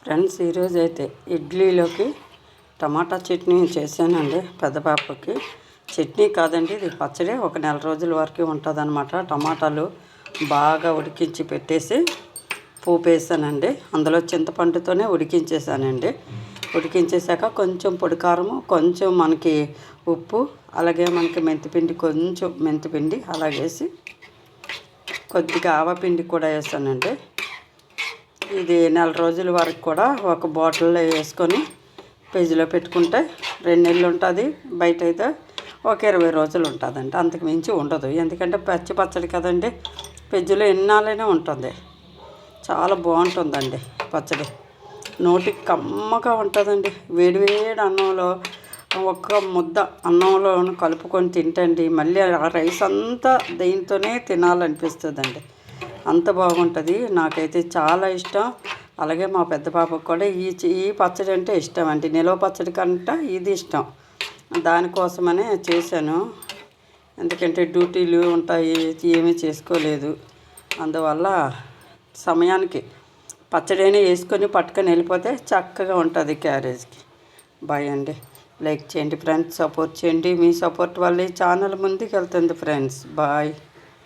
Friends, ఈరోజు అయితే ఇడ్లీలోకి టమాటా చట్నీ చేశానండి. పెద్ద పాపకి చట్నీ కాదండి, ఇది పచ్చడి. ఒక నెల రోజుల వరకు ఉంటుంది అనమాట. టమాటాలు బాగా ఉడికించి పెట్టేసి పోపు వేసానండి. అందులో చింతపండుతోనే ఉడికించేసానండి. ఉడికించేసాక కొంచెం పొడి కారము, కొంచెం మనకి ఉప్పు, అలాగే మనకి మెంతిపిండి, కొంచెం మెంతిపిండి అలాగేసి కొద్దిగా ఆవపిండి కూడా వేసానండి. ఇది నెల రోజుల వరకు కూడా ఒక బాటిల్లో వేసుకొని ఫ్రిడ్జ్లో పెట్టుకుంటే 2 నెలలు ఉంటుంది. బయట అయితే ఒక 20 రోజులు ఉంటుందండి, అంతకు మించి ఉండదు. ఎందుకంటే పచ్చడి కదండి, ఫ్రిడ్జ్లో ఎన్నాళ్ళైనా ఉంటుంది. చాలా బాగుంటుందండి పచ్చడి. నోటికి కమ్మగా ఉంటుందండి. వేడివేడి అన్నంలో ఒక్క ముద్ద అన్నంలో కలుపుకొని తింటండి, మళ్ళీ ఆ రైస్ అంతా దీంతోనే తినాలనిపిస్తుందండి. అంత బాగుంటుంది. నాకైతే చాలా ఇష్టం. అలాగే మా పెద్ద పాపకు కూడా ఈ పచ్చడి అంటే ఇష్టం అండి. నిలవ పచ్చడి కంటే ఇది ఇష్టం. దానికోసమనే చేశాను. ఎందుకంటే డ్యూటీలు ఉంటాయి, ఏమీ చేసుకోలేదు. అందువల్ల సమయానికి పచ్చడి అయినా వేసుకొని పట్టుకొని వెళ్ళిపోతే చక్కగా ఉంటుంది క్యారేజ్కి. బాయ్ అండి. లైక్ చేయండి ఫ్రెండ్స్, సపోర్ట్ చేయండి. మీ సపోర్ట్ వల్ల ఈ ఛానల్ ముందుకు వెళ్తుంది ఫ్రెండ్స్. బాయ్.